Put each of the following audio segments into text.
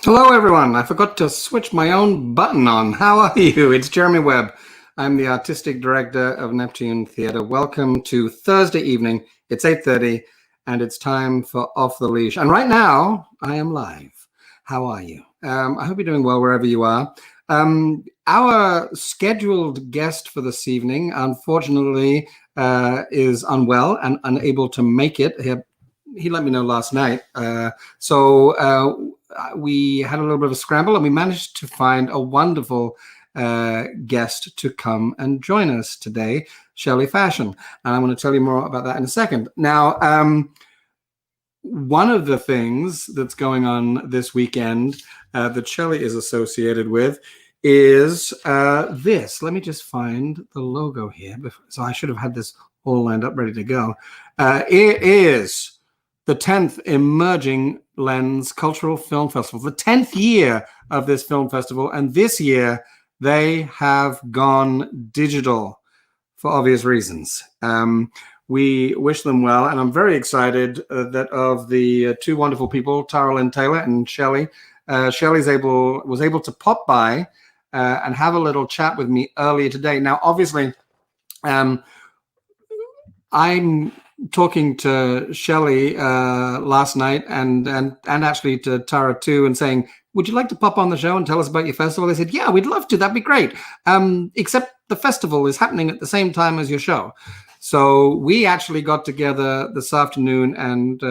Hello, everyone. I forgot to switch my own button on. How are you? It's Jeremy Webb. I'm the artistic director of Neptune Theatre. Welcome to Thursday evening. It's 8:30, and it's time for Off the Leash. And right now, I am live. How are you? I hope you're doing well wherever you are. Our scheduled guest for this evening, unfortunately, is unwell and unable to make it. He let me know last night. We had a little bit of a scramble, and we managed to find a wonderful guest to come and join us today, Shelley Fashan. And I'm going to tell you more about that in a second. Now, one of the things that's going on this weekend that Shelley is associated with is this. Let me just find the logo here. So I should have had this all lined up, ready to go. It is the 10th Emerging Lens Cultural Film Festival, the 10th year of this film festival. And this year, they have gone digital for obvious reasons. We wish them well, and I'm very excited that of the two wonderful people, Tara Lynn Taylor and Shelley, Shelley was able to pop by and have a little chat with me earlier today. Now, obviously, I'm talking to Shelley last night and actually to Tara too, and saying, would you like to pop on the show and tell us about your festival? They said, yeah, we'd love to. That'd be great. Except the festival is happening at the same time as your show. So we actually got together this afternoon and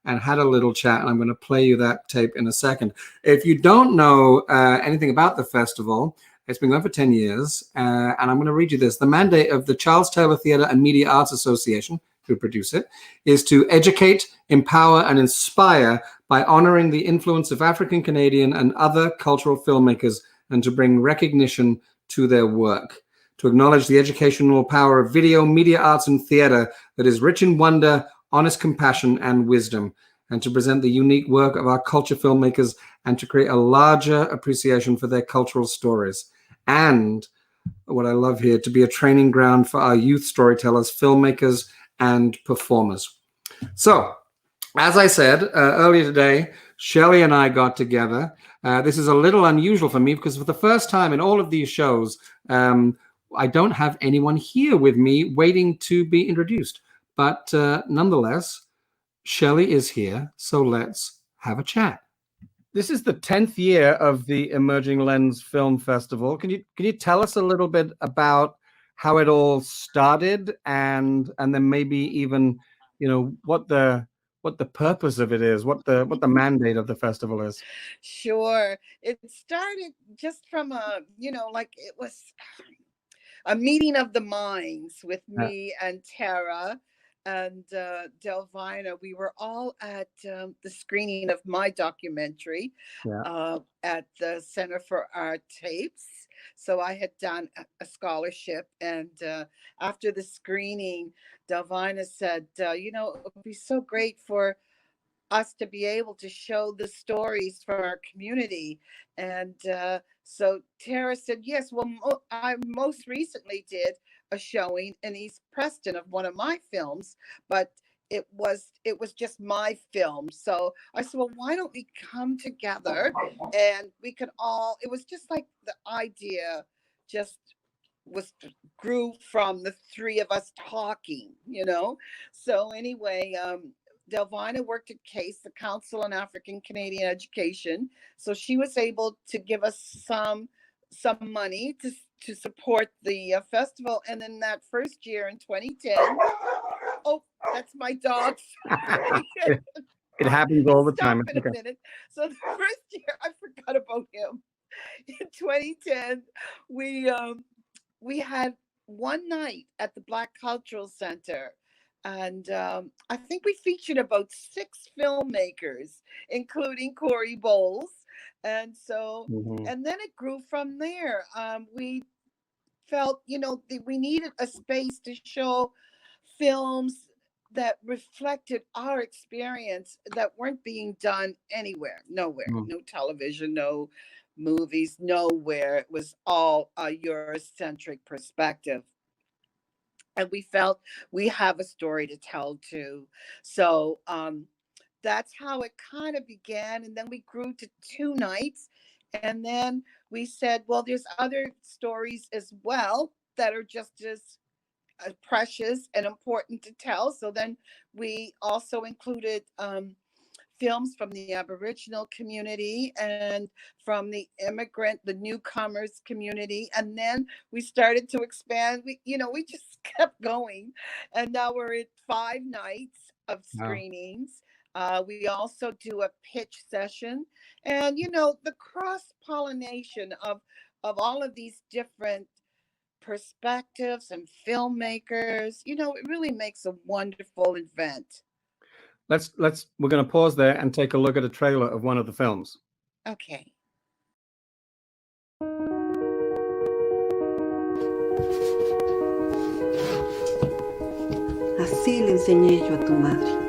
had a little chat, and I'm going to play you that tape in a second. If you don't know anything about the festival, it's been going for 10 years, and I'm going to read you this. The mandate of the Charles Taylor Theatre and Media Arts Association, who produce it, is to educate, empower, and inspire by honoring the influence of African, Canadian, and other cultural filmmakers, and to bring recognition to their work, to acknowledge the educational power of video, media arts, and theatre that is rich in wonder, honest compassion, and wisdom, and to present the unique work of our culture filmmakers and to create a larger appreciation for their cultural stories. And what I love here, to be a training ground for our youth storytellers, filmmakers, and performers. So, as I said earlier today, Shelley and I got together. This is a little unusual for me because for the first time in all of these shows, I don't have anyone here with me waiting to be introduced. But nonetheless, Shelley is here, so let's have a chat. This is the 10th year of the Emerging Lens Film Festival. Can you tell us a little bit about how it all started, and then maybe even, you know, what the purpose of it is, what the mandate of the festival is? Sure. It started just from like it was a meeting of the minds with me and Tara and Delvina. We were all at the screening of my documentary at the Center for Art Tapes. So I had done a scholarship, and after the screening, Delvina said, it would be so great for us to be able to show the stories for our community. And so Tara said, yes, well, I most recently did a showing in East Preston of one of my films, but it was just my film. So I said, well, why don't we come together and we can all, it was just like the idea just grew from the three of us talking. So anyway, Delvina worked at CASE, the Council on African Canadian Education. So she was able to give us some money to support the festival. And then that first year in 2010, oh, that's my dog. It happens all the time. Stop in a minute. So the first year, I forgot about him. In 2010, we had one night at the Black Cultural Center. And I think we featured about 6 filmmakers, including Corey Bowles. And so, and then it grew from there. We felt, we needed a space to show films that reflected our experience that weren't being done anywhere, nowhere, no television, no movies, nowhere. It was all a Eurocentric perspective. And we felt we have a story to tell too. So that's how it kind of began. And then we grew to 2 nights. And then we said, well, there's other stories as well that are just as precious and important to tell. So then we also included films from the Aboriginal community and from the immigrant, the newcomers community. And then we started to expand. We just kept going. And now we're at 5 nights of Wow. screenings. We also do a pitch session. And, the cross pollination of all of these different perspectives and filmmakers, it really makes a wonderful event. We're going to pause there and take a look at a trailer of one of the films. Okay. Así le enseñé yo a tu madre.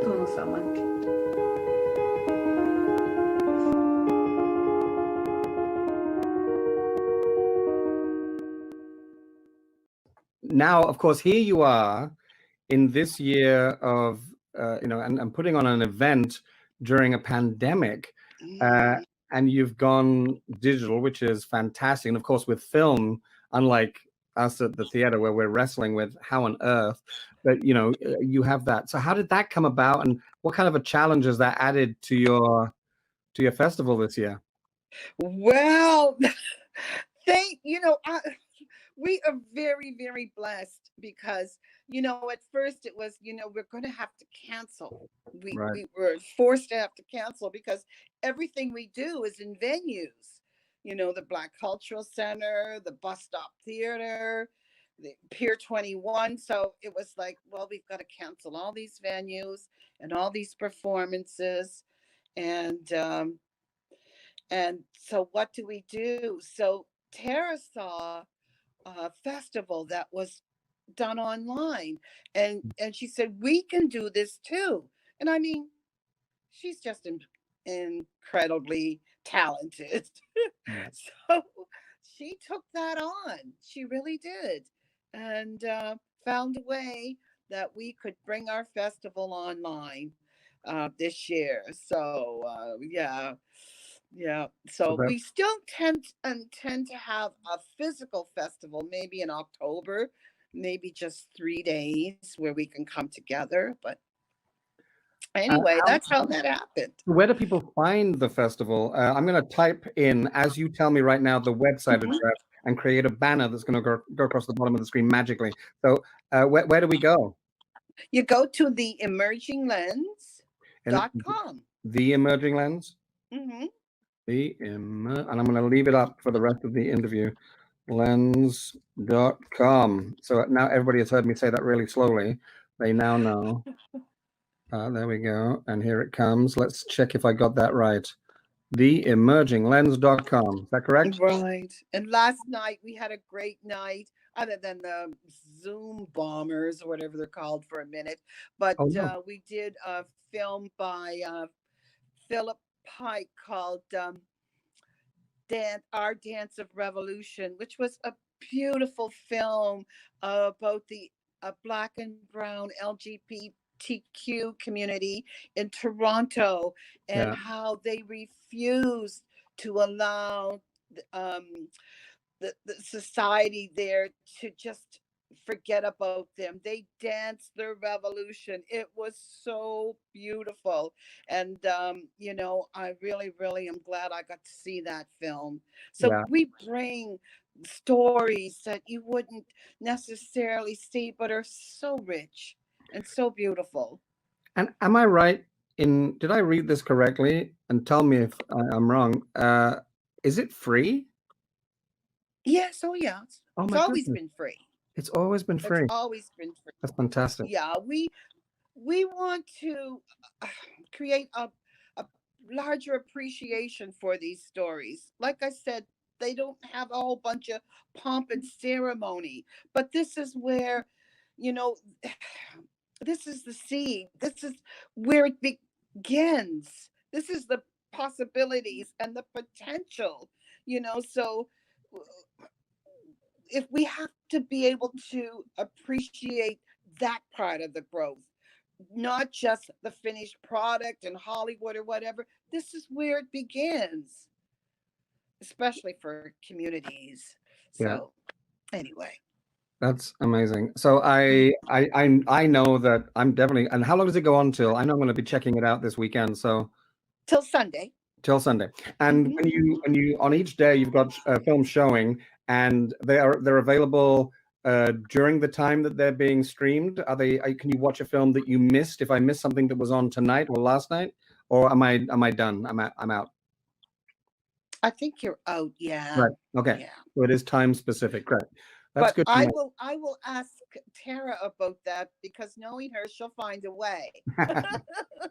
Todos aman. Now, of course, here you are in this year of, and putting on an event during a pandemic, and you've gone digital, which is fantastic. And of course, with film, unlike us at the theater where we're wrestling with how on earth, but you have that. So how did that come about, and what kind of a challenge has that added to your festival this year? Well, we are very, very blessed because, at first it was, we're going to have to cancel. Right. We were forced to have to cancel because everything we do is in venues, the Black Cultural Center, the Bus Stop Theater, the Pier 21. So it was like, well, we've got to cancel all these venues and all these performances. And so what do we do? So Tara saw a festival that was done online, and she said, we can do this too. And I mean, she's just incredibly talented. Yeah. So she took that on. She really did. And found a way that we could bring our festival online this year. So yeah. Yeah. So So we still intend to have a physical festival, maybe in October, maybe just 3 days where we can come together. But anyway, that's how that happened. Where do people find the festival? I'm going to type in, as you tell me right now, the website address and create a banner that's going to go across the bottom of the screen magically. So where do we go? You go to theemerginglens.com. The Emerging Lens? Mm-hmm. And I'm going to leave it up for the rest of the interview. Lens.com. So now everybody has heard me say that really slowly. They now know. There we go. And here it comes. Let's check if I got that right. Theemerginglens.com. Is that correct? Right. And last night we had a great night, other than the Zoom bombers or whatever they're called for a minute. But no. We did a film by Philip Pike called Our Dance of Revolution, which was a beautiful film about the Black and brown LGBTQ community in Toronto, and how they refused to allow the society there to just forget about them. They danced their revolution. It was so beautiful. And I really, really am glad I got to see that film. So we bring stories that you wouldn't necessarily see, but are so rich and so beautiful. And am I right did I read this correctly? And tell me if I'm wrong. Is it free? Yes. Oh, yeah. Oh, It's my always goodness. been free. It's always been free. It's always been free. That's fantastic. Yeah, we want to create a larger appreciation for these stories. Like I said, they don't have a whole bunch of pomp and ceremony, but this is where, you know, this is the seed. This is where it begins. This is the possibilities and the potential. So if we have to be able to appreciate that part of the growth, not just the finished product in Hollywood or whatever, this is where it begins, especially for communities. So anyway. That's amazing. So I know that I'm definitely. And how long does it go on till? I know I'm going to be checking it out this weekend. So till Sunday. And when you on each day you've got films showing, and they're available during the time that they're being streamed. Can you watch a film that you missed if I missed something that was on tonight or last night, or am I done? I'm out. I think you're out. Yeah. Right. Okay. Yeah. So it is time specific. Right. That's good. I will ask Tara about that, because knowing her, she'll find a way.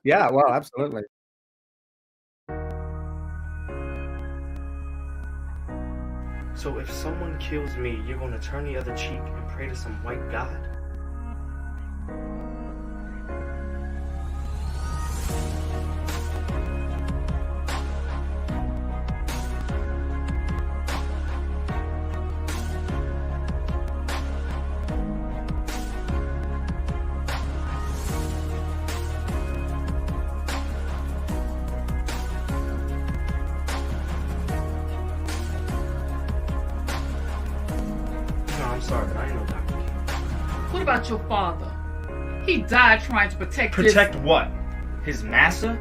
Yeah, well, absolutely. So if someone kills me, you're going to turn the other cheek and pray to some white god? Sorry, but I ain't no doctor. What about your father? He died trying to protect what? His master?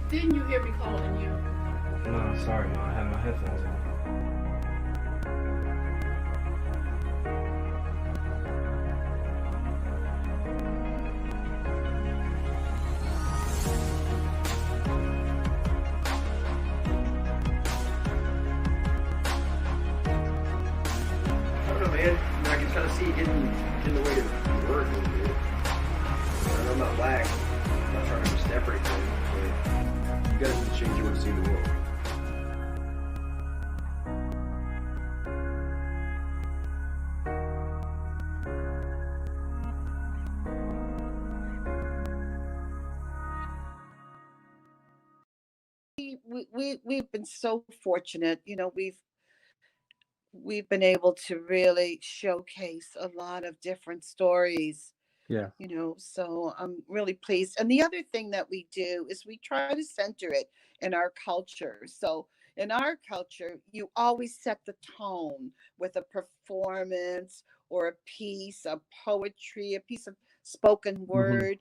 Didn't you hear me calling you? No, sorry, Ma. I had my headphones on. I can kind of see it getting the way to work a little bit. And I'm not lagging. I'm not trying to step or anything, but you guys need to change your way to see the world. We've been so fortunate, we've been able to really showcase a lot of different stories. Yeah. So I'm really pleased. And the other thing that we do is we try to center it in our culture. So in our culture, you always set the tone with a performance or a piece of poetry, a piece of spoken word,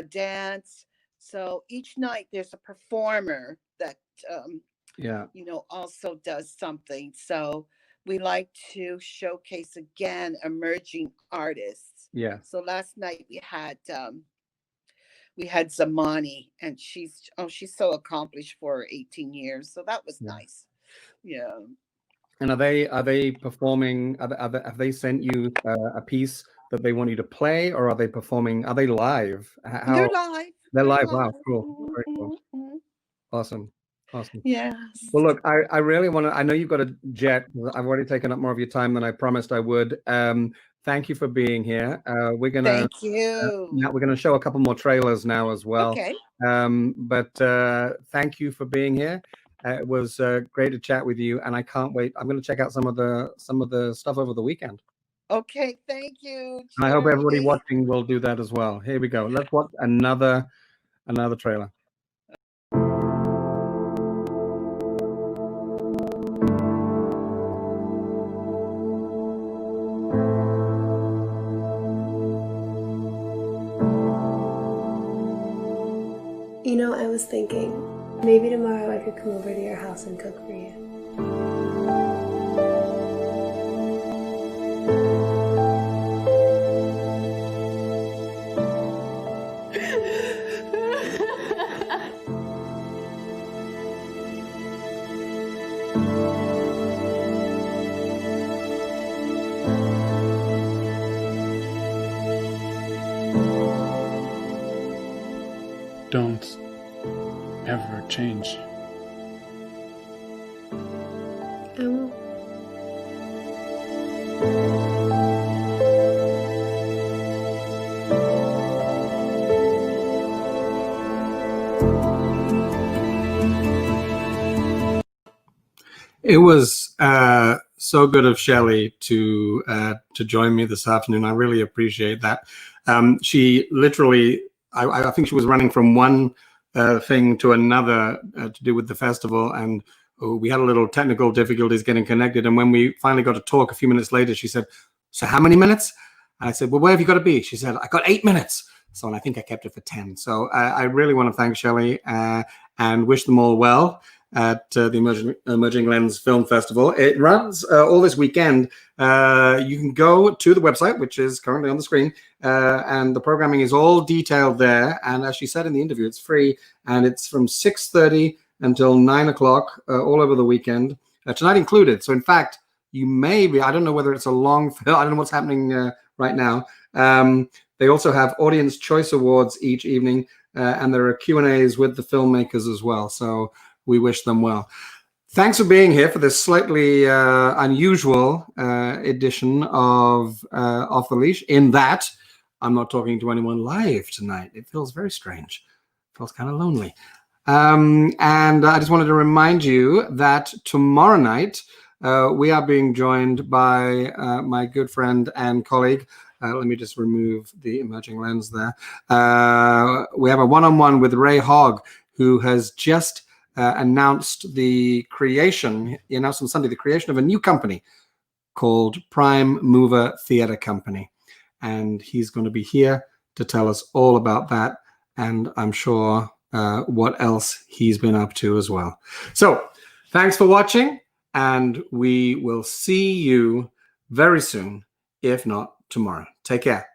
dance. So each night there's a performer that also does something. So we like to showcase again emerging artists. Yeah. So last night we had Zamani, and she's so accomplished for 18 years. So that was nice. Yeah. And are they performing? Have they sent you a piece that they want you to play, or are they performing? Are they live? They're live. They're live. Wow, cool. Very cool. Awesome. Yes. Well, look, I really want to. I know you've got a jet. I've already taken up more of your time than I promised I would. Thank you for being here. We're gonna. Thank you. Now we're gonna show a couple more trailers now as well. Okay. But thank you for being here. It was great to chat with you, and I can't wait. I'm going to check out some of the stuff over the weekend. Okay, thank you. And I hope everybody watching will do that as well. Here we go. Let's watch another trailer. I was thinking, maybe tomorrow I could come over to your house and cook for you. Don't ever change. I won't. It was so good of Shelley to join me this afternoon. I really appreciate that. She literally, I think she was running from one thing to another to do with the festival, and we had a little technical difficulties getting connected. And when we finally got to talk a few minutes later, she said, "So how many minutes?" And I said, "Well, where have you got to be?" She said, "I got 8 minutes." So, and I think I kept it for 10. So I really want to thank Shelley and wish them all well at the Emerging Lens Film Festival. It runs all this weekend. You can go to the website, which is currently on the screen, and the programming is all detailed there. And as she said in the interview, it's free, and it's from 6:30 until 9 o'clock all over the weekend, tonight included. So in fact, you may be, I don't know whether it's a long film, I don't know what's happening right now. They also have Audience Choice Awards each evening, and there are Q&As with the filmmakers as well. So we wish them well. Thanks for being here for this slightly unusual edition of Off the Leash, in that I'm not talking to anyone live tonight. It feels very strange. It feels kind of lonely. And I just wanted to remind you that tomorrow night we are being joined by my good friend and colleague. Let me just remove the emerging lens there. We have a one-on-one with Ray Hogg, who has just announced the creation, he announced on Sunday, the creation of a new company called Prime Mover Theatre Company. And he's going to be here to tell us all about that. And I'm sure what else he's been up to as well. So thanks for watching, and we will see you very soon, if not tomorrow. Take care.